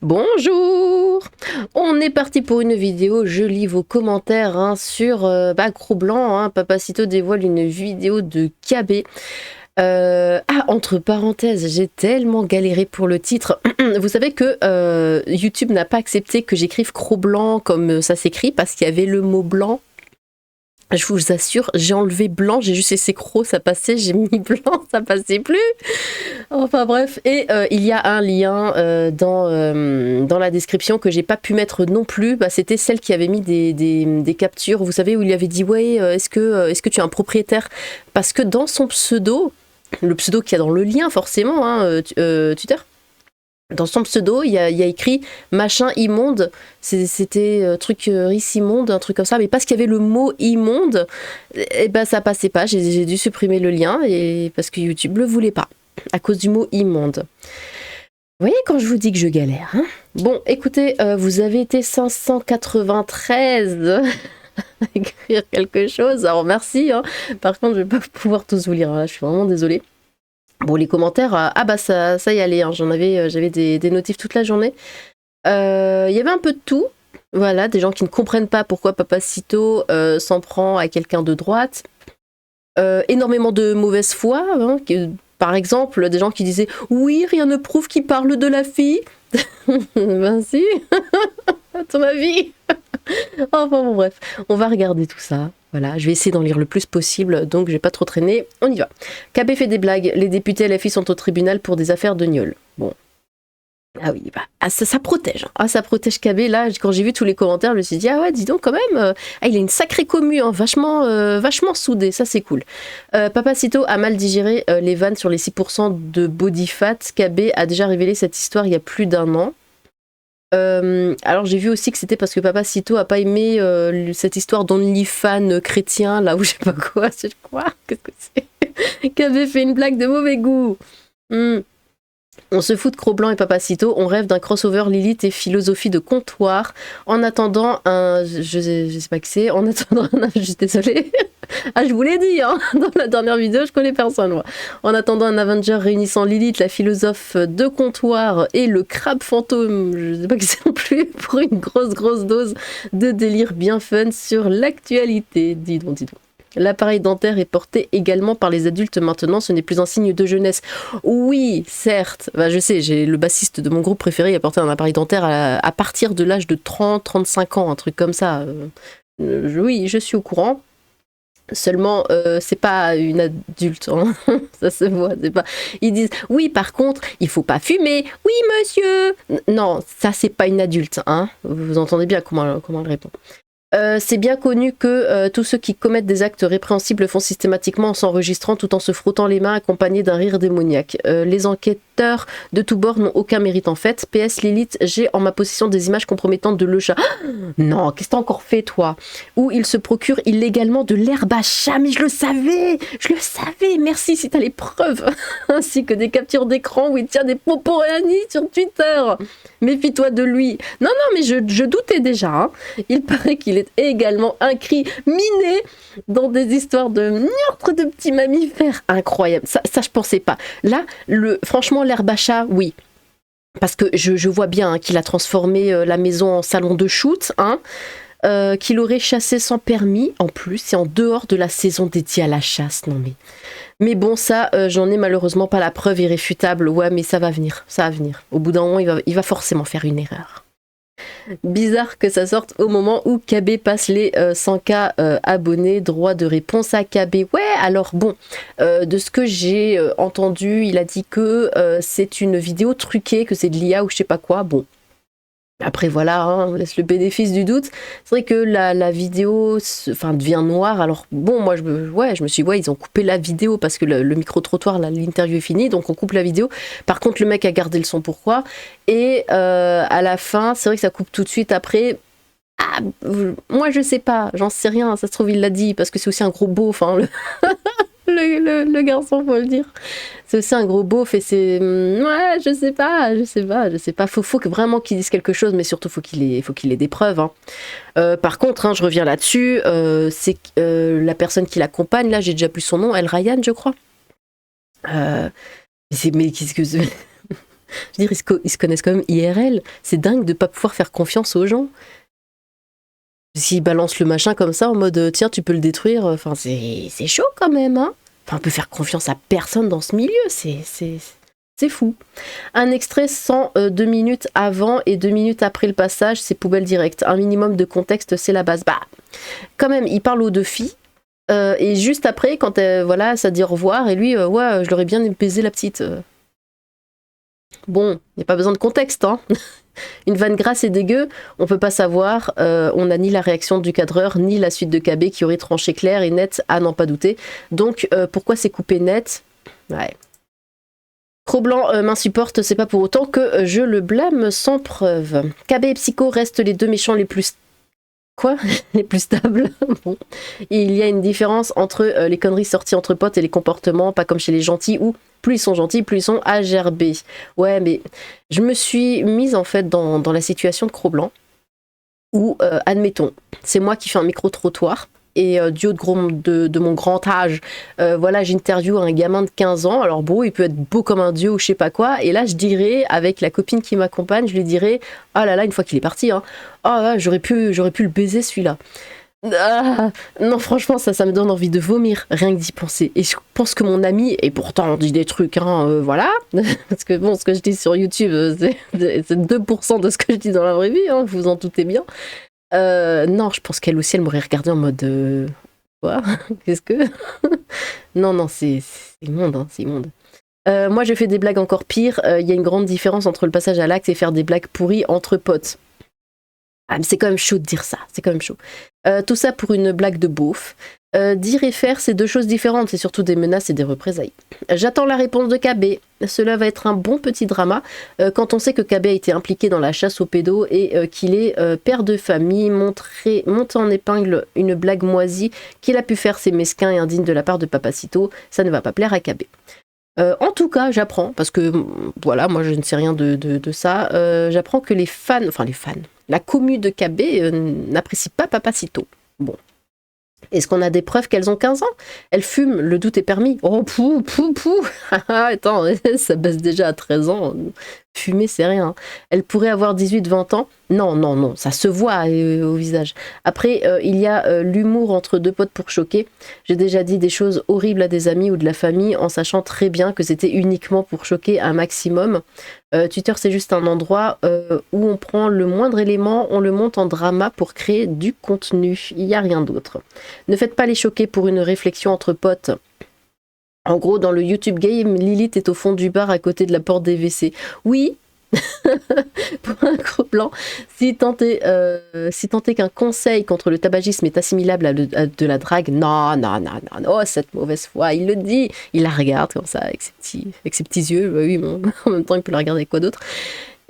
Bonjour! On est parti pour une vidéo, je lis vos commentaires sur Cro-Blanc, Papacito dévoile une vidéo de KB. Entre parenthèses, j'ai tellement galéré pour le titre. Vous savez que YouTube n'a pas accepté que j'écrive Cro-Blanc comme ça s'écrit parce qu'il y avait le mot blanc. Je vous assure, j'ai enlevé blanc, j'ai juste laissé cro, ça passait, j'ai mis blanc, ça passait plus. Enfin bref, et il y a un lien dans la description que j'ai pas pu mettre non plus. C'était celle qui avait mis des captures, vous savez, où il avait dit ouais, est-ce que tu es un propriétaire? Parce que dans son pseudo, le pseudo qu'il y a dans le lien forcément, Twitter. Dans son pseudo, il y a écrit machin immonde, c'était truc riz immonde, un truc comme ça, mais parce qu'il y avait le mot immonde, et ça passait pas, j'ai dû supprimer le lien, et parce que YouTube le voulait pas, à cause du mot immonde. Vous voyez quand je vous dis que je galère, hein? Bon, écoutez, vous avez été 593 à écrire quelque chose, alors merci, par contre je vais pas pouvoir tous vous lire, là, je suis vraiment désolée. Bon, les commentaires, ça y allait, j'avais des notifs toute la journée. Il y avait un peu de tout, voilà, des gens qui ne comprennent pas pourquoi Papacito s'en prend à quelqu'un de droite. Énormément de mauvaise foi, par exemple, des gens qui disaient « Oui, rien ne prouve qu'il parle de la fille ». Ben si, à ton avis. Enfin bon, bref, on va regarder tout ça. Voilà, je vais essayer d'en lire le plus possible, donc je vais pas trop traîner. On y va. KB fait des blagues. Les députés LFI sont au tribunal pour des affaires de gnôle. Bon. Ah oui, ça protège. Ça protège KB. Là, quand j'ai vu tous les commentaires, je me suis dit, ah ouais, dis donc quand même, il a une sacrée commu, vachement soudée, ça c'est cool. Papacito a mal digéré les vannes sur les 6% de body fat. KB a déjà révélé cette histoire il y a plus d'1 an. Alors j'ai vu aussi que c'était parce que Papacito a pas aimé cette histoire d'OnlyFans chrétien, là où je sais pas quoi, c'est quoi, qu'est-ce que c'est, qui avait fait une blague de mauvais goût. On se fout de Cro-Blanc et Papacito, on rêve d'un crossover Lilith et philosophie de comptoir. En attendant je sais pas qui c'est, je suis désolée. Je vous l'ai dit, dans la dernière vidéo, je connais personne, moi. En attendant un Avenger réunissant Lilith, la philosophe de comptoir et le crabe fantôme, je sais pas qui c'est non plus, pour une grosse dose de délire bien fun sur l'actualité. Dis donc. L'appareil dentaire est porté également par les adultes maintenant, ce n'est plus un signe de jeunesse. Oui, certes, je sais, j'ai le bassiste de mon groupe préféré, il a porté un appareil dentaire à partir de l'âge de 30-35 ans, un truc comme ça. Oui, je suis au courant. Seulement, c'est pas une adulte, ça se voit, c'est pas... Ils disent, oui, par contre, il faut pas fumer. Oui, monsieur. Non, ça, c'est pas une adulte, Vous entendez bien comment elle répond. C'est bien connu que tous ceux qui commettent des actes répréhensibles font systématiquement en s'enregistrant tout en se frottant les mains accompagnés d'un rire démoniaque. Les enquêteurs de tous bords n'ont aucun mérite en fait. PS Lilith, j'ai en ma possession des images compromettantes de le chat. Non, qu'est-ce que t'as encore fait toi? Où il se procure illégalement de l'herbe à chat, mais je le savais, merci si t'as les preuves. Ainsi que des captures d'écran où il tient des poporéanis sur Twitter. Méfie-toi de lui. Non, mais je doutais déjà. Il paraît qu'il est également incriminé dans des histoires de meurtre de petits mammifères. Incroyable. Ça je pensais pas. Là, franchement, l'herbe à chat, oui. Parce que je vois bien qu'il a transformé la maison en salon de shoot, qu'il aurait chassé sans permis, en plus, c'est en dehors de la saison dédiée à la chasse. Non mais bon, ça, j'en ai malheureusement pas la preuve irréfutable. Ouais, mais ça va venir. Au bout d'un moment, il va forcément faire une erreur. Bizarre que ça sorte au moment où KB passe les 100K abonnés. Droit de réponse à KB. Ouais, alors bon, de ce que j'ai entendu, il a dit que c'est une vidéo truquée, que c'est de l'IA ou je sais pas quoi. Bon. Après voilà, on laisse le bénéfice du doute. C'est vrai que la vidéo devient noire. Alors bon, moi je me suis dit, ils ont coupé la vidéo parce que le micro-trottoir, l'interview est finie, donc on coupe la vidéo. Par contre, le mec a gardé le son, pourquoi? Et à la fin, c'est vrai que ça coupe tout de suite après. Moi je sais pas, j'en sais rien, ça se trouve il l'a dit, parce que c'est aussi un gros beauf, le garçon, faut le dire. C'est aussi un gros beauf et c'est... Ouais, je sais pas. Faut vraiment qu'il dise quelque chose, mais surtout faut qu'il ait des preuves. Par contre, je reviens là-dessus, c'est la personne qui l'accompagne, là, j'ai déjà plus son nom, Elle Ryan, je crois. Mais qu'est-ce que c'est... Je veux dire, ils se connaissent quand même IRL. C'est dingue de pas pouvoir faire confiance aux gens. S'ils balancent le machin comme ça, en mode tiens, tu peux le détruire, enfin, c'est chaud quand même, hein. Enfin, on peut faire confiance à personne dans ce milieu, c'est fou. Un extrait sans 2 minutes avant et 2 minutes après le passage, c'est poubelle directe. Un minimum de contexte, c'est la base. Bah, quand même, il parle aux deux filles. Et juste après, quand voilà, ça dit au revoir, et lui, ouais, je l'aurais bien baisé la petite. Bon, il n'y a pas besoin de contexte, hein. Une vanne grasse et dégueu, on peut pas savoir. On n'a ni la réaction du cadreur, ni la suite de KB qui aurait tranché clair et net, à n'en pas douter. Donc, pourquoi c'est coupé net? Ouais. Cro-Blanc m'insupporte, c'est pas pour autant que je le blâme sans preuve. KB et Psycho restent les deux méchants les plus... Quoi? Les plus stables. Bon. Et il y a une différence entre les conneries sorties entre potes et les comportements, pas comme chez les gentils où plus ils sont gentils, plus ils sont agerbés. Ouais, mais je me suis mise en fait dans la situation de Cro-Blanc où, admettons, c'est moi qui fais un micro-trottoir et du haut de mon grand âge, voilà, j'interviewe un gamin de 15 ans, alors bon, il peut être beau comme un dieu ou je sais pas quoi, et là je dirais, avec la copine qui m'accompagne, je lui dirais, ah là là, une fois qu'il est parti, hein, ah là, j'aurais pu le baiser celui-là. Ah, non, franchement, ça me donne envie de vomir, rien que d'y penser. Et je pense que mon ami, et pourtant on dit des trucs, hein, voilà, parce que bon, ce que je dis sur YouTube, c'est 2% de ce que je dis dans la vraie vie, hein, vous vous en doutez bien. Non, je pense qu'elle aussi, elle m'aurait regardé en mode... quoi? Qu'est-ce que... Non, c'est immonde, hein, c'est immonde. Moi, je fais des blagues encore pires. Il y a une grande différence entre le passage à l'acte et faire des blagues pourries entre potes. Ah, mais c'est quand même chaud de dire ça, c'est quand même chaud. Tout ça pour une blague de beauf. Dire et faire, c'est deux choses différentes, c'est surtout des menaces et des représailles. J'attends la réponse de KB. Cela va être un bon petit drama quand on sait que KB a été impliqué dans la chasse aux pédos et qu'il est père de famille, monte en épingle une blague moisie qu'il a pu faire, c'est mesquin et indigne de la part de Papacito. Ça ne va pas plaire à KB. En tout cas, j'apprends, parce que voilà, moi je ne sais rien de ça, j'apprends que les fans, la commu de KB n'apprécie pas Papacito. Bon. Est-ce qu'on a des preuves qu'elles ont 15 ans? Elles fument, le doute est permis. Oh, pou. Attends, ça baisse déjà à 13 ans. Fumer, c'est rien. Elle pourrait avoir 18-20 ans. Non, ça se voit au visage. Après, il y a l'humour entre deux potes pour choquer. J'ai déjà dit des choses horribles à des amis ou de la famille en sachant très bien que c'était uniquement pour choquer un maximum. Twitter, c'est juste un endroit où on prend le moindre élément, on le monte en drama pour créer du contenu. Il n'y a rien d'autre. Ne faites pas les choquer pour une réflexion entre potes. En gros, dans le YouTube game, Lilith est au fond du bar à côté de la porte des WC. Oui, pour un Cro-Blanc, si tant est qu'un conseil contre le tabagisme est assimilable à de la drague, non, oh, cette mauvaise foi, il le dit, il la regarde comme ça, avec ses petits yeux, bah oui, bon, en même temps il peut la regarder avec quoi d'autre,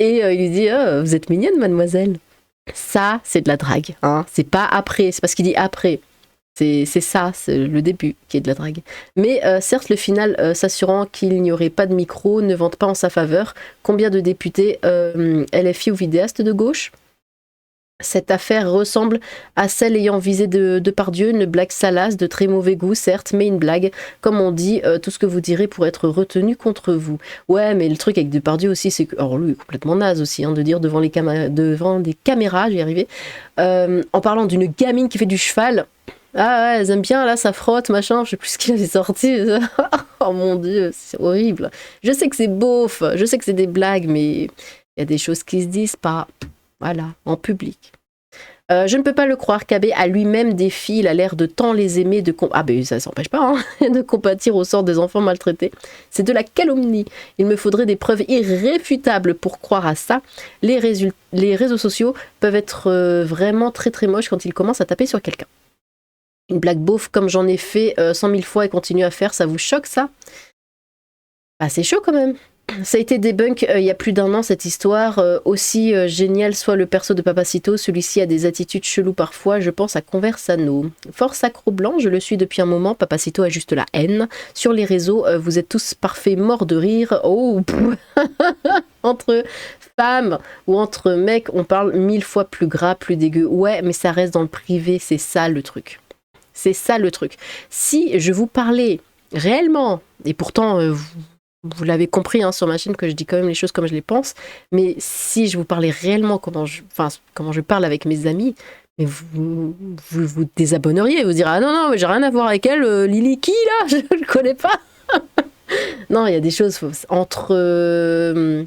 et il lui dit, vous êtes mignonne mademoiselle. Ça, c'est de la drague, hein. C'est pas après, c'est parce qu'il dit après. C'est ça, c'est le début qui est de la drague. Mais certes, le final s'assurant qu'il n'y aurait pas de micro ne vante pas en sa faveur. Combien de députés LFI ou vidéastes de gauche? Cette affaire ressemble à celle ayant visé Depardieu, une blague salace, de très mauvais goût, certes, mais une blague. Comme on dit, tout ce que vous direz pour être retenu contre vous. Ouais, mais le truc avec Depardieu aussi, c'est que... Alors lui, il est complètement naze aussi, hein, de dire devant des caméras, j'y arrivais, en parlant d'une gamine qui fait du cheval... Ah ouais, elles aiment bien, là, ça frotte, machin, je sais plus ce qu'il avait sorti. Oh mon dieu, c'est horrible. Je sais que c'est beauf, je sais que c'est des blagues, mais il y a des choses qui se disent pas, voilà, en public. Je ne peux pas le croire, KB a lui-même des filles, il a l'air de tant les aimer, ah ben ça s'empêche pas, hein, de compatir au sort des enfants maltraités. C'est de la calomnie. Il me faudrait des preuves irréfutables pour croire à ça. Les réseaux sociaux peuvent être vraiment très très moches quand ils commencent à taper sur quelqu'un. Une blague beauf comme j'en ai fait 100 000 fois et continue à faire, ça vous choque ça? Ah, c'est chaud quand même. Ça a été débunk il y a plus d'1 an cette histoire. Aussi génial soit le perso de Papacito, celui-ci a des attitudes cheloues parfois, je pense à Conversano. Force à Cro-Blanc, je le suis depuis un moment, Papacito a juste la haine. Sur les réseaux, vous êtes tous parfaits morts de rire. Oh, entre femmes ou entre mecs, on parle 1000 fois plus gras, plus dégueu. Ouais, mais ça reste dans le privé, c'est ça le truc. C'est ça le truc. Si je vous parlais réellement, et pourtant vous l'avez compris hein, sur ma chaîne que je dis quand même les choses comme je les pense, mais si je vous parlais réellement comment je parle avec mes amis, mais vous désabonneriez, vous direz ah non, mais j'ai rien à voir avec elle, Lily qui là, je ne connais pas. Non, il y a des choses entre...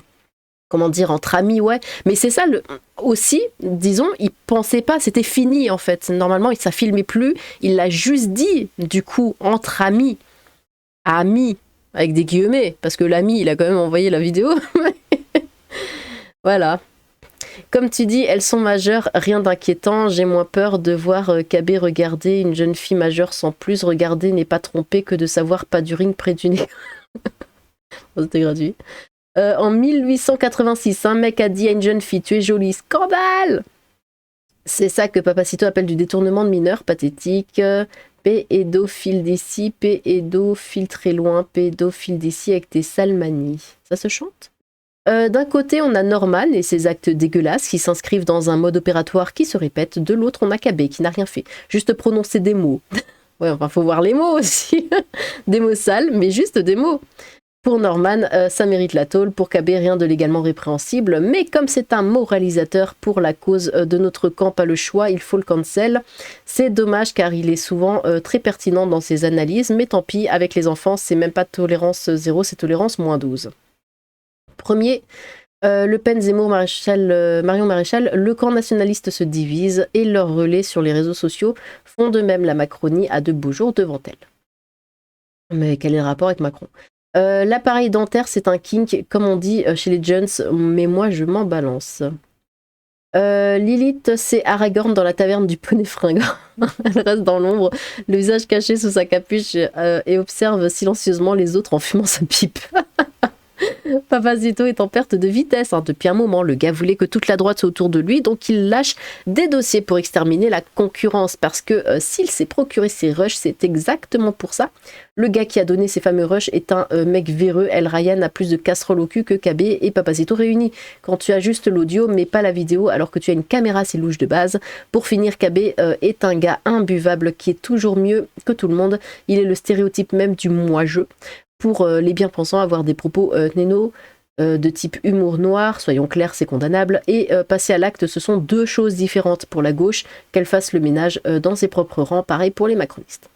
comment dire, entre amis, ouais. Mais c'est ça, aussi, disons, il pensait pas, c'était fini en fait. Normalement, ça filmait plus, il l'a juste dit, du coup, entre amis, amis, avec des guillemets, parce que l'ami, il a quand même envoyé la vidéo. Voilà. Comme tu dis, elles sont majeures, rien d'inquiétant, j'ai moins peur de voir KB regarder une jeune fille majeure sans plus. Regarder n'est pas tromper que de savoir pas du ring près du nez. C'était gratuit. En 1886, un mec a dit à une jeune fille « Tu es jolie, scandale !» C'est ça que Papacito appelle du détournement de mineurs, pathétique. Pédophile d'ici, pédophile très loin, pédophile d'ici avec tes sales manies. Ça se chante. D'un côté, on a Norman et ses actes dégueulasses qui s'inscrivent dans un mode opératoire qui se répète. De l'autre, on a KB qui n'a rien fait, juste prononcer des mots. Ouais, enfin, faut voir les mots aussi. Des mots sales, mais juste des mots. Pour Norman, ça mérite la tôle. Pour KB, rien de légalement répréhensible. Mais comme c'est un moralisateur pour la cause de notre camp, pas le choix, il faut le cancel. C'est dommage car il est souvent très pertinent dans ses analyses. Mais tant pis, avec les enfants, c'est même pas tolérance 0, c'est tolérance -12. Premier, Le Pen, Zemmour, Marion Maréchal, le camp nationaliste se divise et leurs relais sur les réseaux sociaux font de même. La Macronie a de beaux jours devant elle. Mais quel est le rapport avec Macron ? L'appareil dentaire, c'est un kink, comme on dit chez les jeunes, mais moi je m'en balance. Lilith, c'est Aragorn dans la taverne du poney fringant. Elle reste dans l'ombre, le visage caché sous sa capuche et observe silencieusement les autres en fumant sa pipe. Papacito est en perte de vitesse depuis un moment. Le gars voulait que toute la droite soit autour de lui, donc il lâche des dossiers pour exterminer la concurrence. Parce que s'il s'est procuré ses rushs, c'est exactement pour ça. Le gars qui a donné ces fameux rushs est un mec véreux. El Ryan a plus de casseroles au cul que KB et Papacito réunis. Quand tu as juste l'audio mais pas la vidéo, alors que tu as une caméra, c'est louche de base. Pour finir, KB est un gars imbuvable qui est toujours mieux que tout le monde. Il est le stéréotype même du moi-je. Pour les bien-pensants, avoir des propos néno de type humour noir, soyons clairs, c'est condamnable, et passer à l'acte, ce sont deux choses différentes. Pour la gauche, qu'elle fasse le ménage dans ses propres rangs, pareil pour les macronistes.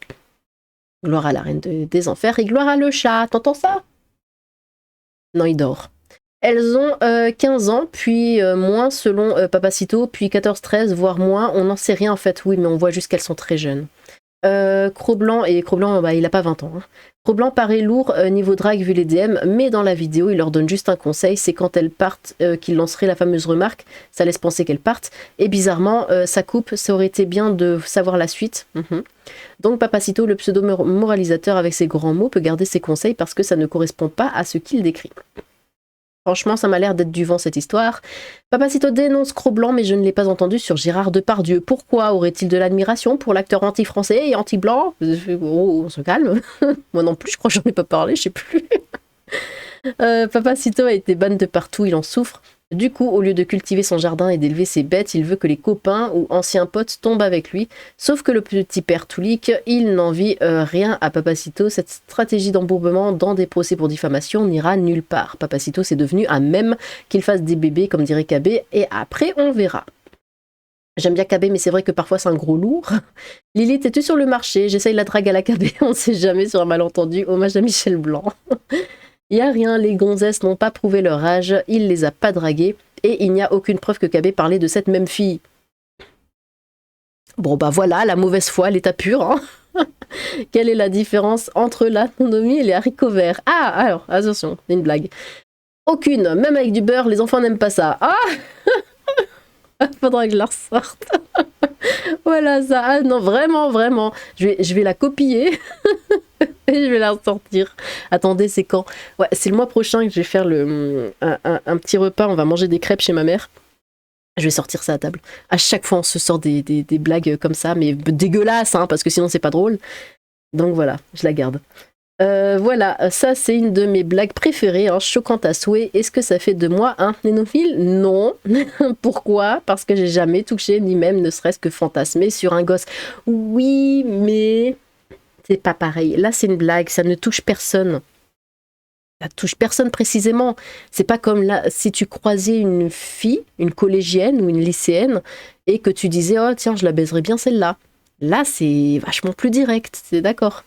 Gloire à la reine des enfers et gloire à le chat, t'entends ça? Non, il dort. Elles ont 15 ans, puis moins selon Papacito, puis 14-13, voire moins, on n'en sait rien en fait, oui, mais on voit juste qu'elles sont très jeunes. Cro-Blanc, et Cro-Blanc, il a pas 20 ans. Hein. Cro-Blanc paraît lourd niveau drague vu les DM, mais dans la vidéo, il leur donne juste un conseil, c'est quand elles partent qu'il lancerait la fameuse remarque, ça laisse penser qu'elles partent, et bizarrement, ça coupe, ça aurait été bien de savoir la suite. Donc Papacito, le pseudo-moralisateur avec ses grands mots, peut garder ses conseils parce que ça ne correspond pas à ce qu'il décrit. Franchement, ça m'a l'air d'être du vent cette histoire. Papacito dénonce Cro-Blanc, mais je ne l'ai pas entendu sur Gérard Depardieu. Pourquoi aurait-il de l'admiration pour l'acteur anti-français et anti-blanc? Oh, on se calme. Moi non plus, je crois que j'en ai pas parlé, je sais plus. Papacito a été ban de partout, il en souffre. Du coup, au lieu de cultiver son jardin et d'élever ses bêtes, il veut que les copains ou anciens potes tombent avec lui. Sauf que le petit père Toulik, il n'envie rien à Papacito. Cette stratégie d'embourbement dans des procès pour diffamation n'ira nulle part. Papacito, c'est devenu un mème qu'il fasse des bébés, comme dirait KB, et après, on verra. J'aime bien KB, mais c'est vrai que parfois c'est un gros lourd. Lilith, es-tu sur le marché? J'essaye la drague à la KB, on ne sait jamais sur un malentendu. Hommage à Michel Blanc. Il n'y a rien, les gonzesses n'ont pas prouvé leur âge, il les a pas draguées, et il n'y a aucune preuve que KB parlait de cette même fille. Bon bah voilà, la mauvaise foi, l'état pur. Hein. Quelle est la différence entre l'autonomie et les haricots verts? Ah, alors, attention, c'est une blague. Aucune, même avec du beurre, les enfants n'aiment pas ça. Ah. Faudra que je la ressorte. Voilà ça. Ah non, vraiment, vraiment. Je vais la copier et je vais la ressortir. Attendez, c'est quand? Ouais, c'est le mois prochain que je vais faire un petit repas. On va manger des crêpes chez ma mère. Je vais sortir ça à table. À chaque fois, on se sort des blagues comme ça, mais dégueulasses, hein, parce que sinon, c'est pas drôle. Donc voilà, je la garde. Voilà, ça c'est une de mes blagues préférées, hein, choquante à souhait. Est-ce que ça fait de moi un nénophile? Non. Pourquoi? Parce que j'ai jamais touché, ni même ne serait-ce que fantasmé sur un gosse. Oui, mais c'est pas pareil. Là c'est une blague, ça ne touche personne. ça touche personne précisément. C'est pas comme là, si tu croisais une fille, une collégienne ou une lycéenne, et que tu disais, oh tiens, je la baiserais bien celle-là. Là, c'est vachement plus direct, c'est d'accord.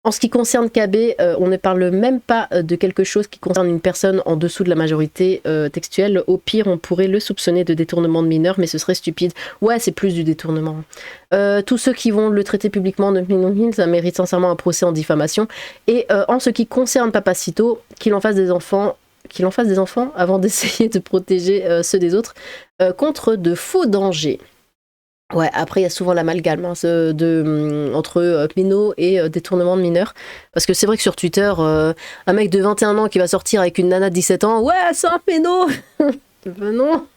En ce qui concerne KB, on ne parle même pas de quelque chose qui concerne une personne en dessous de la majorité textuelle. Au pire, on pourrait le soupçonner de détournement de mineur, mais ce serait stupide. Ouais, c'est plus du détournement. Tous ceux qui vont le traiter publiquement de pédophile, ça mérite sincèrement un procès en diffamation. Et en ce qui concerne Papacito, qu'il en fasse des enfants avant d'essayer de protéger ceux des autres contre de faux dangers. Ouais, après, il y a souvent l'amalgame entre péno et détournement de mineurs. Parce que c'est vrai que sur Twitter, un mec de 21 ans qui va sortir avec une nana de 17 ans, ouais, c'est un péno. Ben non.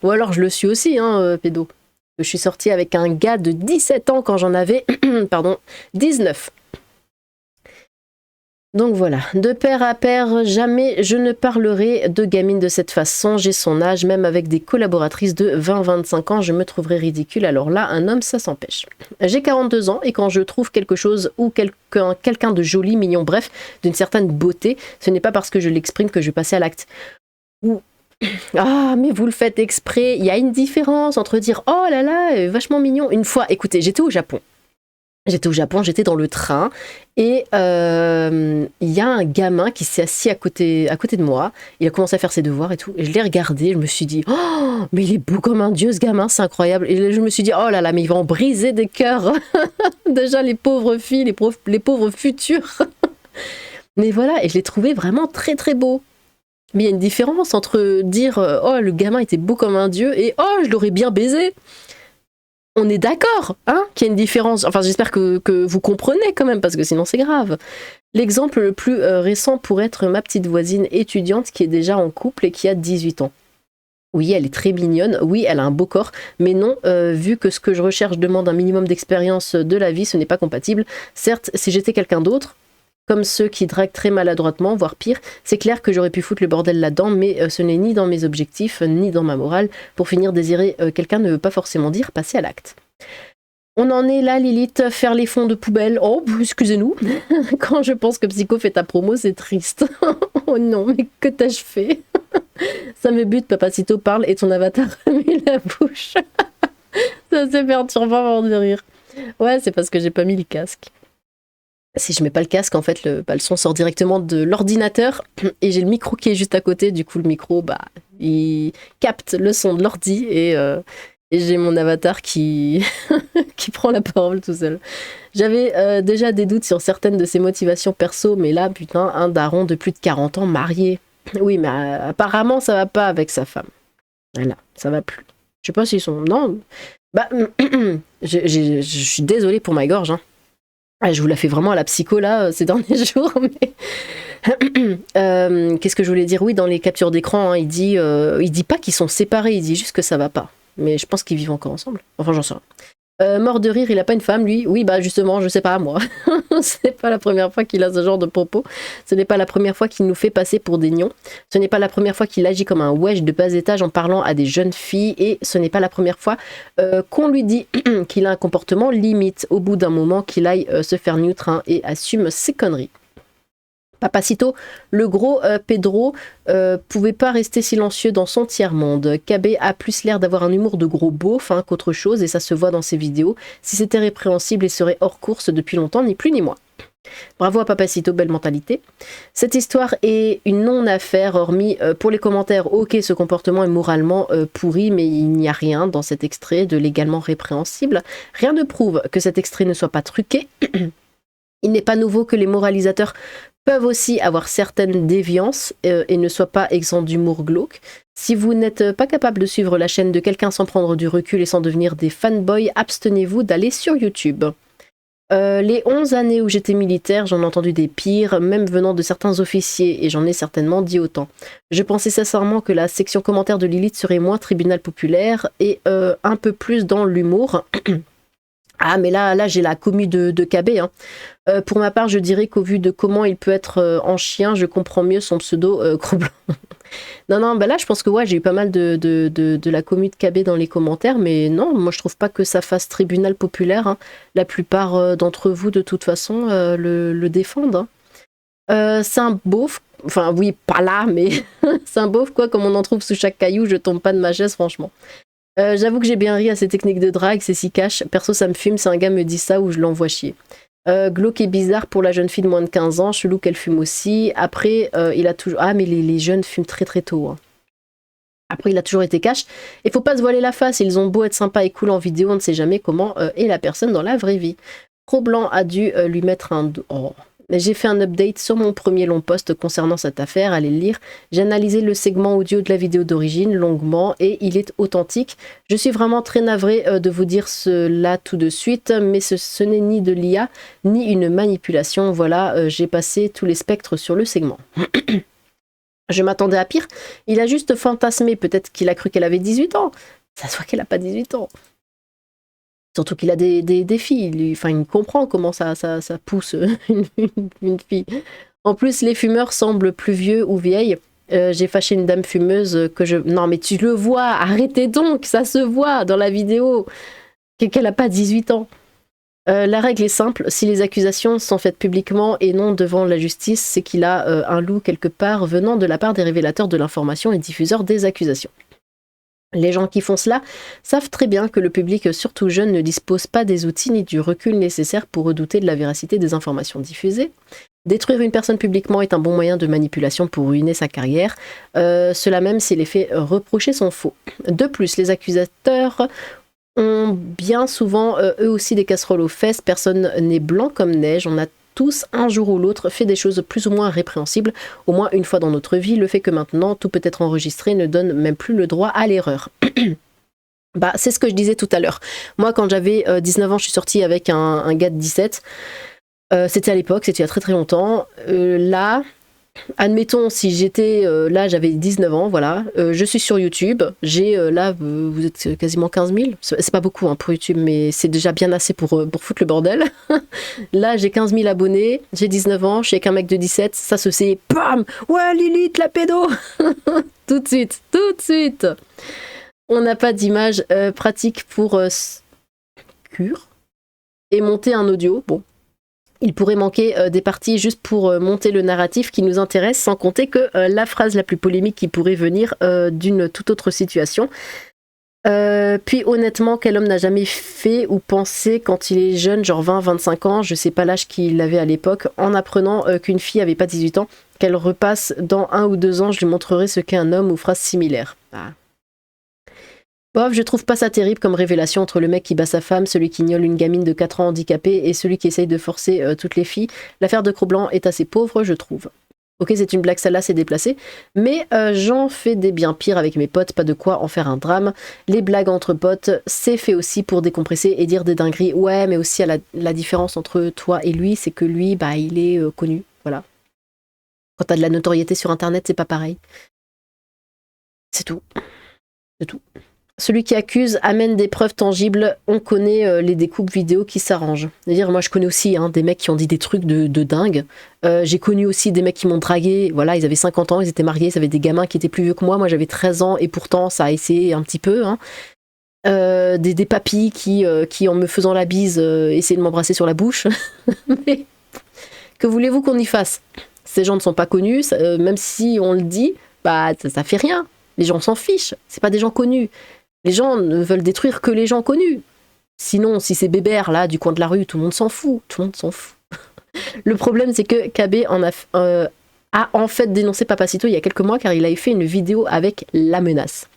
Ou alors je le suis aussi, pédo. Je suis sortie avec un gars de 17 ans quand j'en avais, pardon, 19. Donc voilà, de pair à pair, jamais je ne parlerai de gamine de cette façon, j'ai son âge, même avec des collaboratrices de 20-25 ans, je me trouverais ridicule, alors là, un homme, ça s'empêche. J'ai 42 ans et quand je trouve quelque chose ou quelqu'un de joli, mignon, bref, d'une certaine beauté, ce n'est pas parce que je l'exprime que je vais passer à l'acte. Ou ah, mais vous le faites exprès, il y a une différence entre dire « Oh là là, vachement mignon ». Une fois, écoutez, j'étais au Japon, j'étais dans le train et il y a un gamin qui s'est assis à côté de moi. Il a commencé à faire ses devoirs et tout. Et je l'ai regardé, je me suis dit, oh, mais il est beau comme un dieu ce gamin, c'est incroyable. Et je me suis dit, oh là là, mais il va en briser des cœurs. Déjà les pauvres filles, les pauvres futures. Mais voilà, et je l'ai trouvé vraiment très très beau. Mais il y a une différence entre dire, oh le gamin était beau comme un dieu et oh je l'aurais bien baisé. On est d'accord, qu'il y a une différence. Enfin, j'espère que vous comprenez quand même, parce que sinon c'est grave. L'exemple le plus récent pourrait être ma petite voisine étudiante qui est déjà en couple et qui a 18 ans. Oui, elle est très mignonne, oui, elle a un beau corps, mais non, vu que ce que je recherche demande un minimum d'expérience de la vie, ce n'est pas compatible. Certes, si j'étais quelqu'un d'autre, comme ceux qui draguent très maladroitement, voire pire, c'est clair que j'aurais pu foutre le bordel là-dedans, mais ce n'est ni dans mes objectifs, ni dans ma morale. Pour finir, désirer quelqu'un ne veut pas forcément dire passer à l'acte. On en est là, Lilith, faire les fonds de poubelle. Oh, excusez-nous. Quand je pense que Psycho fait ta promo, c'est triste. Oh non, mais que t'ai-je fait? Ça me bute, Papacito parle et ton avatar met la bouche. Ça c'est perturbant avant de rire. Ouais, c'est parce que j'ai pas mis le casque. Si je mets pas le casque, en fait, le son sort directement de l'ordinateur et j'ai le micro qui est juste à côté. Du coup, le micro, il capte le son de l'ordi et j'ai mon avatar qui prend la parole tout seul. J'avais déjà des doutes sur certaines de ses motivations perso, mais là, putain, un daron de plus de 40 ans marié. Oui, mais apparemment, ça va pas avec sa femme. Voilà, ça va plus. Je sais pas s'ils sont... Non, je suis désolée pour ma gorge, je vous la fais vraiment à la psycho là ces derniers jours, mais qu'est-ce que je voulais dire? Oui, dans les captures d'écran, il dit pas qu'ils sont séparés, il dit juste que ça va pas. Mais je pense qu'ils vivent encore ensemble. Enfin, j'en sais rien. Mort de rire, il a pas une femme, lui? Oui, justement, je sais pas, moi. C'est pas la première fois qu'il a ce genre de propos. Ce n'est pas la première fois qu'il nous fait passer pour des nions. Ce n'est pas la première fois qu'il agit comme un wesh de bas étage en parlant à des jeunes filles. Et ce n'est pas la première fois qu'on lui dit qu'il a un comportement limite. Au bout d'un moment, qu'il aille se faire neutre et assume ses conneries. Papacito, le gros Pedro, pouvait pas rester silencieux dans son tiers-monde. KB a plus l'air d'avoir un humour de gros beauf qu'autre chose, et ça se voit dans ses vidéos. Si c'était répréhensible, il serait hors course depuis longtemps, ni plus ni moins. Bravo à Papacito, belle mentalité. Cette histoire est une non-affaire, hormis pour les commentaires, ok, ce comportement est moralement pourri, mais il n'y a rien dans cet extrait de légalement répréhensible. Rien ne prouve que cet extrait ne soit pas truqué. Il n'est pas nouveau que les moralisateurs peuvent aussi avoir certaines déviances et ne soient pas exempts d'humour glauque. Si vous n'êtes pas capable de suivre la chaîne de quelqu'un sans prendre du recul et sans devenir des fanboys, abstenez-vous d'aller sur YouTube. Les 11 années où j'étais militaire, j'en ai entendu des pires, même venant de certains officiers, et j'en ai certainement dit autant. Je pensais sincèrement que la section commentaire de Lilith serait moins tribunal populaire et un peu plus dans l'humour. Ah, mais là j'ai la commu de KB. Pour ma part, je dirais qu'au vu de comment il peut être en chien, je comprends mieux son pseudo gros blanc. Non, là, je pense que ouais, j'ai eu pas mal de la commu de KB dans les commentaires, mais non, moi, je trouve pas que ça fasse tribunal populaire. La plupart d'entre vous, de toute façon, le défendent. C'est un beauf, enfin oui, pas là, mais c'est un beauf quoi, comme on en trouve sous chaque caillou, je tombe pas de ma chaise franchement. J'avoue que j'ai bien ri à ces techniques de drague, c'est si cash. Perso, ça me fume si un gars me dit ça ou je l'envoie chier. Glauque et bizarre pour la jeune fille de moins de 15 ans, chelou qu'elle fume aussi. Après, il a toujours... Ah, mais les jeunes fument très très tôt. Hein. Après, il a toujours été cash. Et faut pas se voiler la face, ils ont beau être sympas et cool en vidéo, on ne sait jamais comment est la personne dans la vraie vie. Pro Blanc a dû lui mettre un... Oh. J'ai fait un update sur mon premier long post concernant cette affaire, allez le lire. J'ai analysé le segment audio de la vidéo d'origine longuement et il est authentique. Je suis vraiment très navrée de vous dire cela tout de suite, mais ce n'est ni de l'IA, ni une manipulation. Voilà, j'ai passé tous les spectres sur le segment. Je m'attendais à pire. Il a juste fantasmé, peut-être qu'il a cru qu'elle avait 18 ans. Ça se voit qu'elle n'a pas 18 ans. Surtout qu'il a des filles, il comprend comment ça pousse une fille. En plus, les fumeurs semblent plus vieux ou vieilles. J'ai fâché une dame fumeuse que je... Non mais tu le vois, arrêtez donc, ça se voit dans la vidéo, qu'elle n'a pas 18 ans. La règle est simple, si les accusations sont faites publiquement et non devant la justice, c'est qu'il a un loup quelque part venant de la part des révélateurs de l'information et diffuseurs des accusations. Les gens qui font cela savent très bien que le public, surtout jeune, ne dispose pas des outils ni du recul nécessaire pour redouter de la véracité des informations diffusées. Détruire une personne publiquement est un bon moyen de manipulation pour ruiner sa carrière, cela même si les faits reprochés sont faux. De plus, les accusateurs ont bien souvent eux aussi des casseroles aux fesses, personne n'est blanc comme neige, on a tous, un jour ou l'autre, fait des choses plus ou moins répréhensibles, au moins une fois dans notre vie. Le fait que maintenant tout peut être enregistré ne donne même plus le droit à l'erreur. Bah, c'est ce que je disais tout à l'heure. Moi, quand j'avais 19 ans, je suis sortie avec un gars de 17. C'était à l'époque, c'était il y a très très longtemps. Là, admettons, si j'étais là, j'avais 19 ans, voilà, je suis sur YouTube, j'ai là, vous êtes quasiment 15 000, c'est pas beaucoup hein, pour YouTube, mais c'est déjà bien assez pour foutre le bordel. Là, j'ai 15 000 abonnés, j'ai 19 ans, je suis avec un mec de 17, ça se sait, bam, ouais, Lilith, la pédo. Tout de suite, tout de suite. On n'a pas d'image pratique pour cure et monter un audio, bon. Il pourrait manquer des parties juste pour monter le narratif qui nous intéresse, sans compter que la phrase la plus polémique qui pourrait venir d'une toute autre situation. Puis honnêtement, quel homme n'a jamais fait ou pensé quand il est jeune, genre 20-25 ans, je sais pas l'âge qu'il avait à l'époque, en apprenant qu'une fille avait pas 18 ans, qu'elle repasse dans 1 ou 2 ans, je lui montrerai ce qu'est un homme ou phrase similaire. Ah. Bof, je trouve pas ça terrible comme révélation entre le mec qui bat sa femme, celui qui ignole une gamine de 4 ans handicapée et celui qui essaye de forcer toutes les filles. L'affaire de Cro-Blanc est assez pauvre, je trouve. Ok, c'est une blague, celle-là, c'est déplacé. Mais j'en fais des bien pires avec mes potes, pas de quoi en faire un drame. Les blagues entre potes, c'est fait aussi pour décompresser et dire des dingueries. Ouais, mais aussi la différence entre toi et lui, c'est que lui, bah, il est connu, voilà. Quand t'as de la notoriété sur Internet, c'est pas pareil. C'est tout. C'est tout. Celui qui accuse amène des preuves tangibles. On connaît les découpes vidéo qui s'arrangent. C'est-à-dire, moi, je connais aussi des mecs qui ont dit des trucs de dingue. J'ai connu aussi des mecs qui m'ont dragué. Voilà, ils avaient 50 ans, ils étaient mariés, ils avaient des gamins qui étaient plus vieux que moi. Moi, j'avais 13 ans et pourtant, ça a essayé un petit peu. Hein. Des papis qui, en me faisant la bise, essayaient de m'embrasser sur la bouche. Mais que voulez-vous qu'on y fasse? Ces gens ne sont pas connus. Même si on le dit, bah, ça fait rien. Les gens s'en fichent. C'est pas des gens connus. Les gens ne veulent détruire que les gens connus. Sinon, si c'est Bébert, là, du coin de la rue, tout le monde s'en fout. Tout le monde s'en fout. Le problème, c'est que KB a en fait dénoncé Papacito il y a quelques mois car il avait fait une vidéo avec La Menace.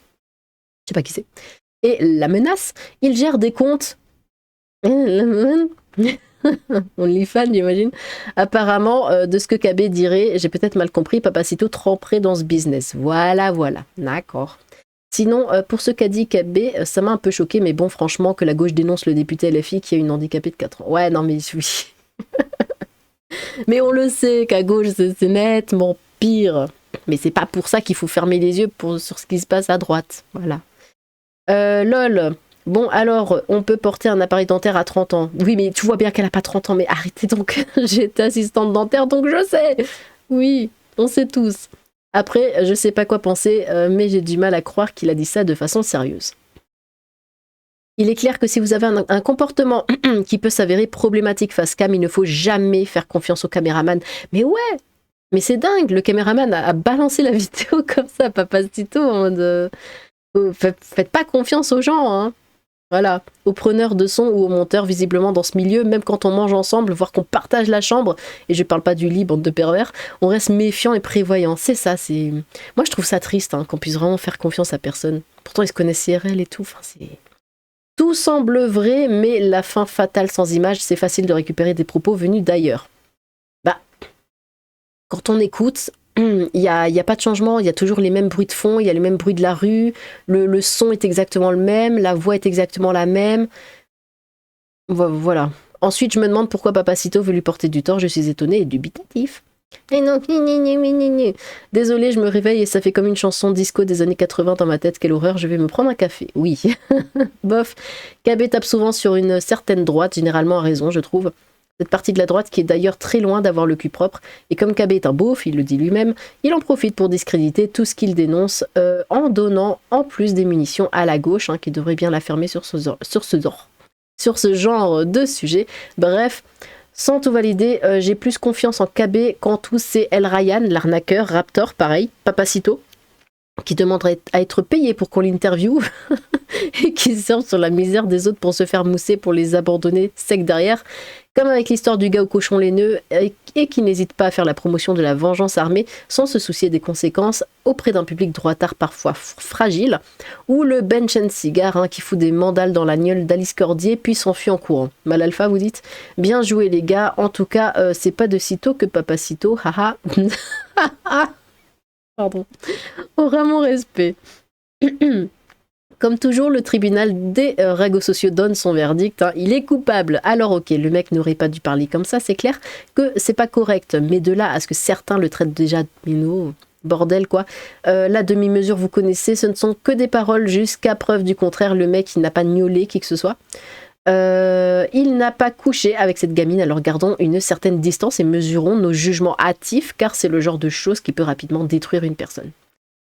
Je sais pas qui c'est. Et La Menace, il gère des comptes... OnlyFans, j'imagine. Apparemment, de ce que KB dirait, j'ai peut-être mal compris, Papacito tremperait dans ce business. Voilà, voilà. D'accord. Sinon, pour ce qu'a dit KB, ça m'a un peu choqué, mais bon, franchement, que la gauche dénonce le député LFI qui a une handicapée de 4 ans. Ouais, non, mais oui. Mais on le sait qu'à gauche, c'est nettement pire. Mais c'est pas pour ça qu'il faut fermer les yeux sur ce qui se passe à droite. Voilà. Lol. Bon, alors, on peut porter un appareil dentaire à 30 ans. Oui, mais tu vois bien qu'elle a pas 30 ans, mais arrêtez donc. J'étais assistante dentaire, donc je sais. Oui, on sait tous. Après, je sais pas quoi penser, mais j'ai du mal à croire qu'il a dit ça de façon sérieuse. Il est clair que si vous avez un comportement qui peut s'avérer problématique face cam, il ne faut jamais faire confiance au caméraman. Mais ouais, Mais c'est dingue, le caméraman a balancé la vidéo comme ça à Papacito en mode faites pas confiance aux gens, hein. Voilà, aux preneurs de son ou aux monteurs visiblement dans ce milieu, même quand on mange ensemble, voire qu'on partage la chambre, et je parle pas du lit, bande de pervers, on reste méfiant et prévoyant. C'est ça, c'est... Moi je trouve ça triste hein, qu'on puisse vraiment faire confiance à personne. Pourtant ils se connaissent IRL et tout, enfin c'est... Tout semble vrai, mais la fin fatale sans image, c'est facile de récupérer des propos venus d'ailleurs. Bah, quand on écoute, il y a pas de changement, il y a toujours les mêmes bruits de fond, il y a les mêmes bruits de la rue, le son est exactement le même, la voix est exactement la même. Voilà. Ensuite, je me demande pourquoi Papacito veut lui porter du tort, je suis étonnée et dubitatif. Et non, désolé, je me réveille et ça fait comme une chanson disco des années 80 dans ma tête, quelle horreur, je vais me prendre un café. Oui. Bof, KB tape souvent sur une certaine droite, généralement à raison, je trouve. Cette partie de la droite qui est d'ailleurs très loin d'avoir le cul propre, et comme KB est un beauf, il le dit lui-même, il en profite pour discréditer tout ce qu'il dénonce en donnant en plus des munitions à la gauche, hein, qui devrait bien la fermer sur ce genre de sujet. Bref, sans tout valider, j'ai plus confiance en KB qu'en tous ces El Ryan, l'arnaqueur, Raptor, pareil, Papacito, qui demanderait à être payé pour qu'on l'interviewe et qui sort sur la misère des autres pour se faire mousser pour les abandonner secs derrière, comme avec l'histoire du gars au cochon laineux et qui n'hésite pas à faire la promotion de la vengeance armée sans se soucier des conséquences auprès d'un public droitard parfois fragile, ou le bench and cigar hein, qui fout des mandales dans la gueule d'Alice Cordier puis s'enfuit en courant. Mal alpha vous dites? Bien joué les gars, en tout cas c'est pas de sitôt que Papacito, haha. Pardon. Aura mon respect. Comme toujours, le tribunal des réseaux sociaux donne son verdict. Hein. Il est coupable. Alors ok, le mec n'aurait pas dû parler comme ça, c'est clair que c'est pas correct. Mais de là à ce que certains le traitent déjà de minot, bordel quoi. La demi-mesure, vous connaissez, ce ne sont que des paroles jusqu'à preuve du contraire. Le mec, il n'a pas gnolé qui que ce soit. Il n'a pas couché avec cette gamine, alors gardons une certaine distance et mesurons nos jugements hâtifs, car c'est le genre de chose qui peut rapidement détruire une personne.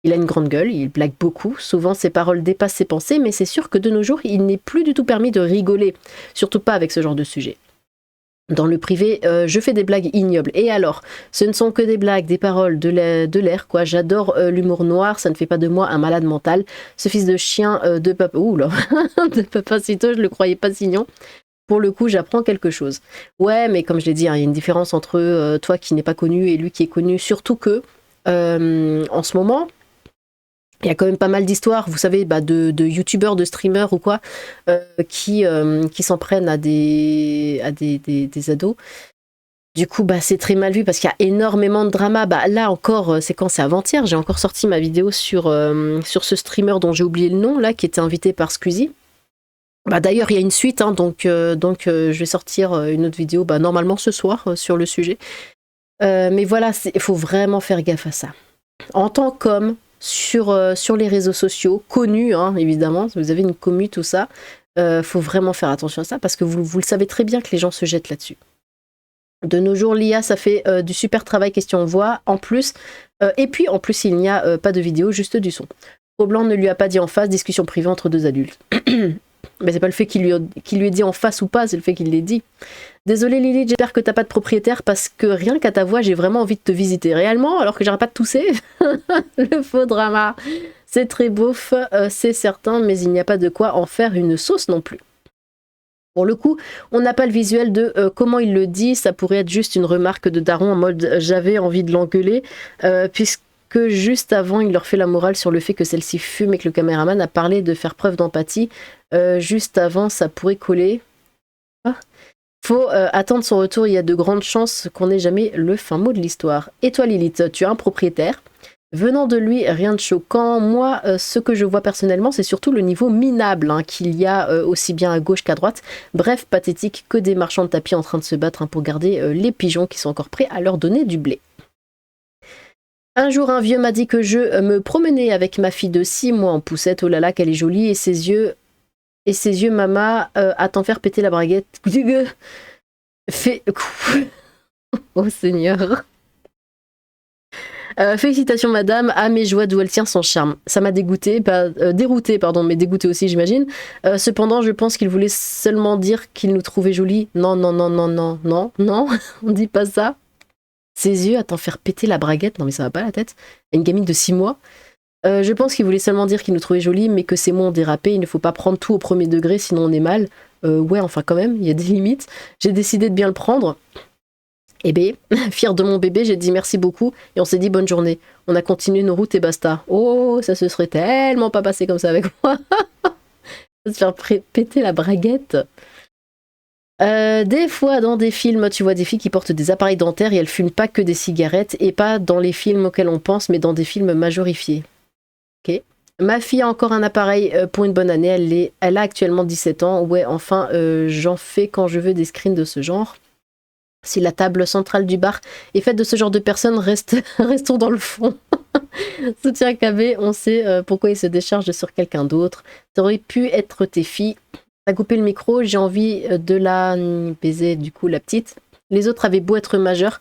Il a une grande gueule, il blague beaucoup, souvent ses paroles dépassent ses pensées, mais c'est sûr que de nos jours, il n'est plus du tout permis de rigoler, surtout pas avec ce genre de sujet. Dans le privé, je fais des blagues ignobles. Et alors, ce ne sont que des blagues, des paroles, de l'air, quoi. J'adore l'humour noir, ça ne fait pas de moi un malade mental. Ce fils de chien de papa... Ouh là de Papacito, je le croyais pas signon. Pour le coup, j'apprends quelque chose. Ouais, mais comme je l'ai dit, hein, il y a une différence entre toi qui n'es pas connu et lui qui est connu. Surtout que, en ce moment... Il y a quand même pas mal d'histoires, vous savez, de youtubeurs, de streamers ou quoi, qui s'en prennent à des ados. Du coup, c'est très mal vu parce qu'il y a énormément de drama. Là encore, c'est quand c'est avant-hier, j'ai encore sorti ma vidéo sur ce streamer dont j'ai oublié le nom, là, qui était invité par Squeezie. D'ailleurs, il y a une suite, hein, donc je vais sortir une autre vidéo normalement ce soir sur le sujet. Mais voilà, il faut vraiment faire gaffe à ça. En tant qu'homme, sur les réseaux sociaux, connus hein, évidemment, vous avez une commu, tout ça, faut vraiment faire attention à ça parce que vous le savez très bien que les gens se jettent là-dessus. De nos jours, l'IA, ça fait du super travail question voix, en plus, et puis en plus il n'y a pas de vidéo, juste du son. Roblanc ne lui a pas dit en face, discussion privée entre deux adultes. Mais c'est pas le fait qu'il lui ait dit en face ou pas, c'est le fait qu'il l'ait dit. Désolé Lily, j'espère que t'as pas de propriétaire parce que rien qu'à ta voix, j'ai vraiment envie de te visiter réellement alors que j'arrête pas de tousser. Le faux drama. C'est très beauf, c'est certain, mais il n'y a pas de quoi en faire une sauce non plus. Pour le coup, on n'a pas le visuel de comment il le dit, ça pourrait être juste une remarque de daron en mode j'avais envie de l'engueuler, puisque juste avant, il leur fait la morale sur le fait que celle-ci fume et que le caméraman a parlé de faire preuve d'empathie. Juste avant, ça pourrait coller. Faut attendre son retour, il y a de grandes chances qu'on n'ait jamais le fin mot de l'histoire. Et toi Lilith, tu as un propriétaire. Venant de lui, rien de choquant. Moi, ce que je vois personnellement, c'est surtout le niveau minable hein, qu'il y a aussi bien à gauche qu'à droite. Bref, pathétique que des marchands de tapis en train de se battre hein, pour garder les pigeons qui sont encore prêts à leur donner du blé. Un jour, un vieux m'a dit que je me promenais avec ma fille de 6 mois en poussette. Oh là là, qu'elle est jolie. Et ses yeux, mama, à t'en faire péter la braguette. Fait... Oh Seigneur. Félicitations madame, à mes joies d'où elle tient son charme. Ça m'a dérouté, mais dégoûté aussi j'imagine. Cependant, je pense qu'il voulait seulement dire qu'il nous trouvait jolis. Non, on dit pas ça. ses yeux à t'en faire péter la braguette. Non mais ça va pas la tête. Une gamine de 6 mois. Je pense qu'il voulait seulement dire qu'il nous trouvait jolis, mais que ses mots ont dérapé. Il ne faut pas prendre tout au premier degré, sinon on est mal. Ouais, enfin quand même, il y a des limites. J'ai décidé de bien le prendre. Et ben, fière de mon bébé, j'ai dit merci beaucoup et on s'est dit bonne journée. On a continué nos routes et basta. Oh, ça se serait tellement pas passé comme ça avec moi. Se faire péter la braguette. Des fois, dans des films, tu vois des filles qui portent des appareils dentaires et elles fument pas que des cigarettes, et pas dans les films auxquels on pense, mais dans des films majorifiés. Ok. Ma fille a encore un appareil pour une bonne année, elle a actuellement 17 ans. Ouais, enfin, j'en fais quand je veux des screens de ce genre. Si la table centrale du bar est faite de ce genre de personnes, restons dans le fond. Soutien KB, on sait pourquoi il se décharge sur quelqu'un d'autre. Ça aurait pu être tes filles. T'as coupé le micro, j'ai envie de la baiser, du coup, la petite. Les autres avaient beau être majeurs,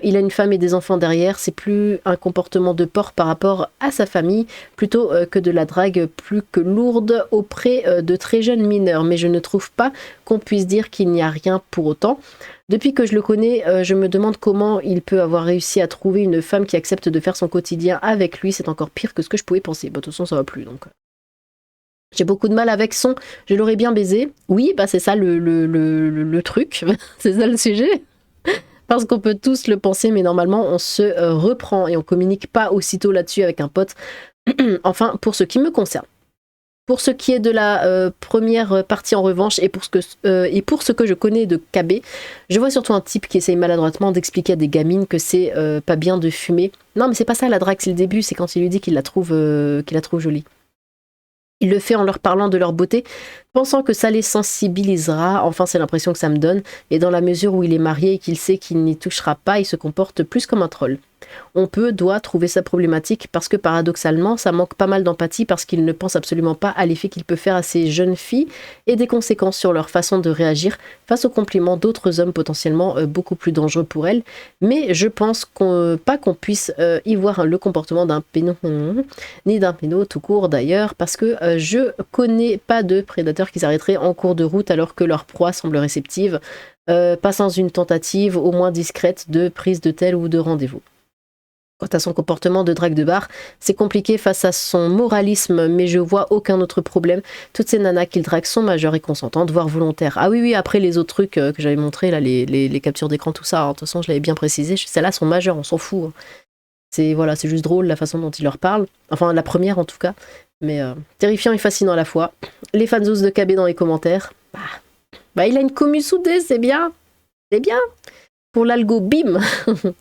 il a une femme et des enfants derrière, c'est plus un comportement de porc par rapport à sa famille, plutôt que de la drague plus que lourde auprès de très jeunes mineurs. Mais je ne trouve pas qu'on puisse dire qu'il n'y a rien pour autant. Depuis que je le connais, je me demande comment il peut avoir réussi à trouver une femme qui accepte de faire son quotidien avec lui. C'est encore pire que ce que je pouvais penser. Bon, de toute façon, ça va plus, donc... J'ai beaucoup de mal avec son « je l'aurais bien baisé ». Oui, bah c'est ça le truc, c'est ça le sujet. Parce qu'on peut tous le penser, mais normalement, on se reprend et on communique pas aussitôt là-dessus avec un pote. Enfin, pour ce qui me concerne. Pour ce qui est de la première partie en revanche, et pour ce que je connais de KB, je vois surtout un type qui essaye maladroitement d'expliquer à des gamines que c'est pas bien de fumer. Non, mais c'est pas ça la drague, c'est le début, c'est quand il lui dit qu'il la trouve jolie. Il le fait en leur parlant de leur beauté, pensant que ça les sensibilisera, enfin c'est l'impression que ça me donne, et dans la mesure où il est marié et qu'il sait qu'il n'y touchera pas, il se comporte plus comme un troll. On doit trouver ça problématique parce que paradoxalement, ça manque pas mal d'empathie parce qu'il ne pense absolument pas à l'effet qu'il peut faire à ces jeunes filles et des conséquences sur leur façon de réagir face aux compliments d'autres hommes potentiellement beaucoup plus dangereux pour elles. Mais je pense pas qu'on puisse y voir le comportement d'un péno, ni d'un péno tout court d'ailleurs, parce que je connais pas de prédateurs qui s'arrêteraient en cours de route alors que leur proie semble réceptive, pas sans une tentative au moins discrète de prise de tel ou de rendez-vous. Quant à son comportement de drague de bar, c'est compliqué face à son moralisme, mais je vois aucun autre problème. Toutes ces nanas qu'il drague sont majeures et consentantes, voire volontaires. Ah oui, après les autres trucs que j'avais montrés, là, les captures d'écran, tout ça, hein, de toute façon je l'avais bien précisé, celles-là sont majeures, on s'en fout. Hein. C'est juste drôle la façon dont il leur parle, enfin la première en tout cas, mais terrifiant et fascinant à la fois. Les fanzos de KB dans les commentaires, bah il a une commu soudée, c'est bien. Pour l'algo, bim.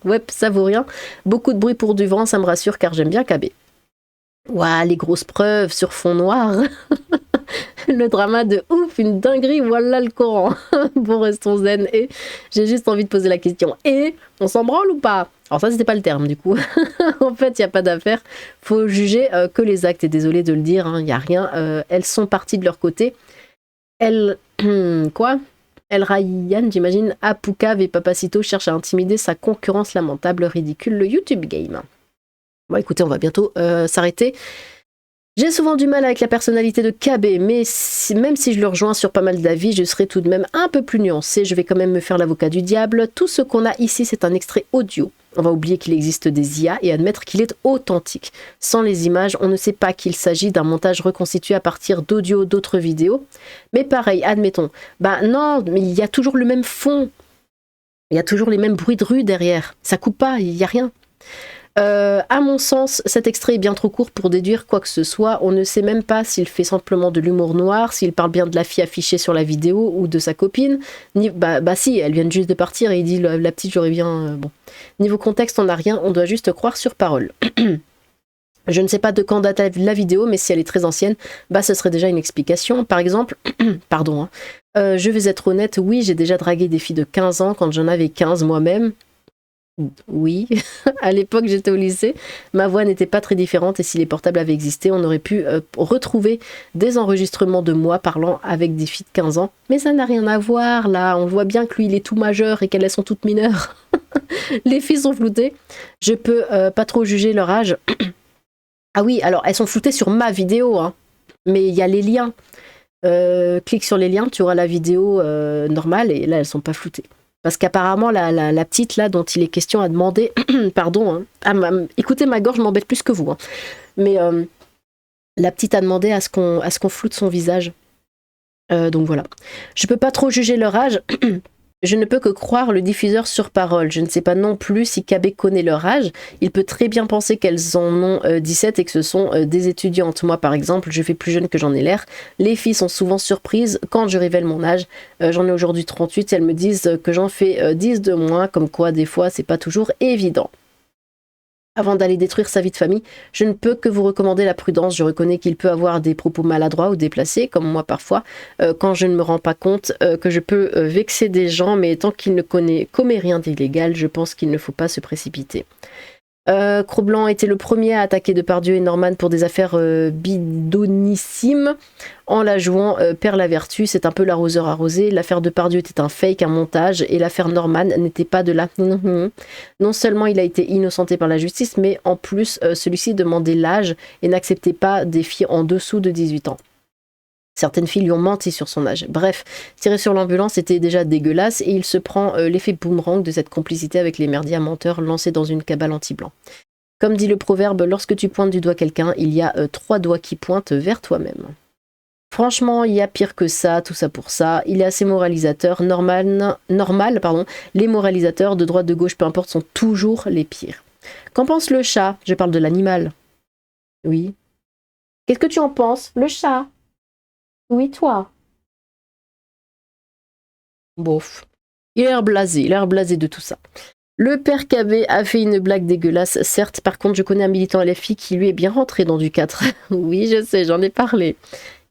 Ouais, ça vaut rien. Beaucoup de bruit pour du vent, ça me rassure car j'aime bien KB. Ouah, les grosses preuves sur fond noir. Le drama de ouf, une dinguerie, voilà le Coran. Bon, restons zen. Et j'ai juste envie de poser la question. Et on s'en branle ou pas? Alors ça, c'était pas le terme du coup. En fait, il n'y a pas d'affaire. Faut juger que les actes. Et désolé de le dire, il n'y a rien. Elles sont parties de leur côté. Quoi? El Ryan, j'imagine, Apoucave et Papacito cherchent à intimider sa concurrence lamentable, ridicule, le YouTube Game. Bon, écoutez, on va bientôt s'arrêter. J'ai souvent du mal avec la personnalité de KB, mais même si je le rejoins sur pas mal d'avis, je serai tout de même un peu plus nuancé. Je vais quand même me faire l'avocat du diable. Tout ce qu'on a ici, c'est un extrait audio. On va oublier qu'il existe des IA et admettre qu'il est authentique. Sans les images, on ne sait pas qu'il s'agit d'un montage reconstitué à partir d'audio d'autres vidéos. Mais pareil, admettons. Bah non, mais il y a toujours le même fond. Il y a toujours les mêmes bruits de rue derrière. Ça coupe pas, il n'y a rien. À mon sens, cet extrait est bien trop court pour déduire quoi que ce soit. On ne sait même pas s'il fait simplement de l'humour noir, s'il parle bien de la fille affichée sur la vidéo ou de sa copine. Bah si, elles viennent juste de partir et il dit la petite j'aurais bien... bon. Niveau contexte, on n'a rien, on doit juste croire sur parole. Je ne sais pas de quand date la vidéo, mais si elle est très ancienne, bah ce serait déjà une explication. Par exemple, pardon, je vais être honnête, oui, j'ai déjà dragué des filles de 15 ans quand j'en avais 15 moi-même. Oui, à l'époque j'étais au lycée, ma voix n'était pas très différente et si les portables avaient existé, on aurait pu retrouver des enregistrements de moi parlant avec des filles de 15 ans. Mais ça n'a rien à voir là, on voit bien que lui il est tout majeur et qu'elles sont toutes mineures. Les filles sont floutées, je peux pas trop juger leur âge. Ah oui, alors elles sont floutées sur ma vidéo, hein. Mais il y a les liens. Clique sur les liens, tu auras la vidéo normale et là elles sont pas floutées. Parce qu'apparemment, la petite là dont il est question a demandé, pardon, hein, écoutez, ma gorge m'embête plus que vous, hein, mais la petite a demandé à ce qu'on floute son visage. Donc voilà. Je peux pas trop juger leur âge. Je ne peux que croire le diffuseur sur parole. Je ne sais pas non plus si KB connaît leur âge. Il peut très bien penser qu'elles en ont 17 et que ce sont des étudiantes. Moi, par exemple, je fais plus jeune que j'en ai l'air. Les filles sont souvent surprises quand je révèle mon âge. J'en ai aujourd'hui 38 et elles me disent que j'en fais 10 de moins. Comme quoi, des fois, c'est pas toujours évident. Avant d'aller détruire sa vie de famille, je ne peux que vous recommander la prudence. Je reconnais qu'il peut avoir des propos maladroits ou déplacés, comme moi parfois, quand je ne me rends pas compte que je peux vexer des gens, mais tant qu'il ne commet rien d'illégal, je pense qu'il ne faut pas se précipiter. Cro-Blanc était le premier à attaquer Depardieu et Norman pour des affaires bidonissimes en la jouant perd la vertu, c'est un peu l'arroseur arrosé. L'affaire Depardieu était un fake, un montage, et l'affaire Norman n'était pas de la non seulement il a été innocenté par la justice, mais en plus celui-ci demandait l'âge et n'acceptait pas des filles en dessous de 18 ans. Certaines filles lui ont menti sur son âge. Bref, tirer sur l'ambulance était déjà dégueulasse et il se prend l'effet boomerang de cette complicité avec les merdias menteurs lancés dans une cabale anti-blanc. Comme dit le proverbe, lorsque tu pointes du doigt quelqu'un, il y a 3 doigts qui pointent vers toi-même. Franchement, il y a pire que ça, tout ça pour ça. Il est assez moralisateur. Normal, les moralisateurs de droite, de gauche, peu importe, sont toujours les pires. Qu'en pense le chat? Je parle de l'animal. Oui. Qu'est-ce que tu en penses? Le chat? Oui, toi. Bof. Il a l'air blasé de tout ça. Le père KB a fait une blague dégueulasse, certes, par contre je connais un militant LFI qui lui est bien rentré dans du 4. Oui, je sais, j'en ai parlé.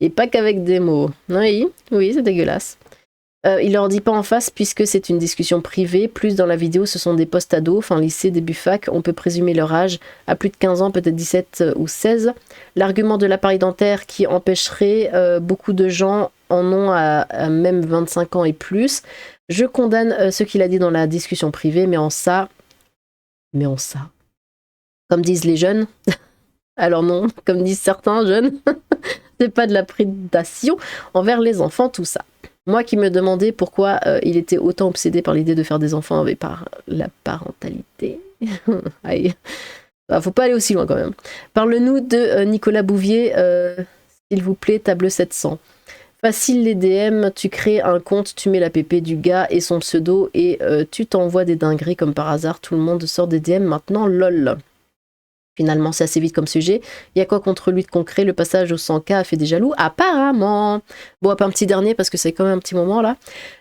Et pas qu'avec des mots. Oui, c'est dégueulasse. Il leur dit pas en face puisque c'est une discussion privée, plus dans la vidéo ce sont des post-ados, fin lycée, début fac, on peut présumer leur âge, à plus de 15 ans, peut-être 17 ou 16. L'argument de l'appareil dentaire qui empêcherait beaucoup de gens en ont à même 25 ans et plus. Je condamne ce qu'il a dit dans la discussion privée, mais en ça, comme disent les jeunes, alors non, comme disent certains jeunes, c'est pas de la prédation envers les enfants, tout ça. Moi qui me demandais pourquoi il était autant obsédé par l'idée de faire des enfants avec par la parentalité. Aïe. Faut pas aller aussi loin quand même. Parle-nous de Nicolas Bouvier, s'il vous plaît, table 700. Facile les DM, tu crées un compte, tu mets la pp du gars et son pseudo et tu t'envoies des dingueries comme par hasard. Tout le monde sort des DM maintenant, lol. Finalement, c'est assez vite comme sujet. Il y a quoi contre lui de concret? Le passage au 100K a fait des jaloux? Apparemment. Bon, un petit dernier parce que c'est quand même un petit moment là.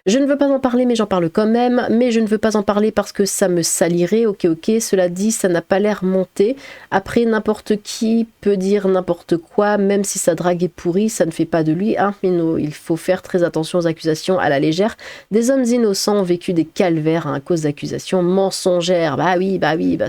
Je ne veux pas en parler, mais j'en parle quand même. Mais je ne veux pas en parler parce que ça me salirait. Ok. Cela dit, ça n'a pas l'air monté. Après, n'importe qui peut dire n'importe quoi, même si sa drague est pourrie, ça ne fait pas de lui un minot. Il faut faire très attention aux accusations à la légère. Des hommes innocents ont vécu des calvaires à cause d'accusations mensongères. Bah oui,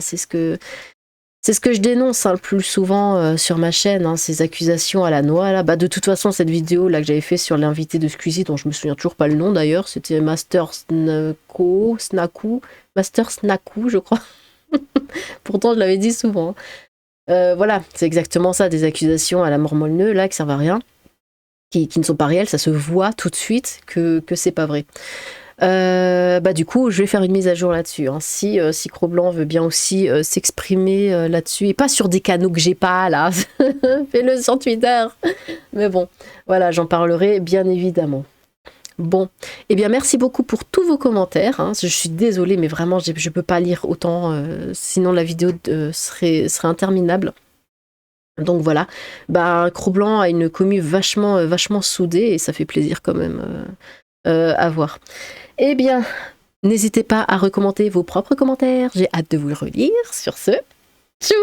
c'est ce que je dénonce le plus souvent sur ma chaîne, ces accusations à la noix. Là. Bah, de toute façon, cette vidéo là que j'avais fait sur l'invité de Squeezie, dont je me souviens toujours pas le nom d'ailleurs, c'était Master Snaku, je crois. Pourtant, je l'avais dit souvent. Voilà, c'est exactement ça, des accusations à la mort molle-neu, là, qui servent à rien, qui ne sont pas réelles, ça se voit tout de suite que c'est pas vrai. Du coup je vais faire une mise à jour là-dessus si Cro-Blanc veut bien aussi s'exprimer là-dessus et pas sur des canaux que j'ai pas là. Fais-le sur Twitter, mais bon voilà, j'en parlerai bien évidemment. Bon, eh bien merci beaucoup pour tous vos commentaires, je suis désolée mais vraiment je peux pas lire autant, sinon la vidéo serait interminable. Donc voilà, Cro-Blanc a une commu vachement soudée et ça fait plaisir quand même à voir. Eh bien, n'hésitez pas à recommander vos propres commentaires. J'ai hâte de vous le relire. Sur ce, tchou!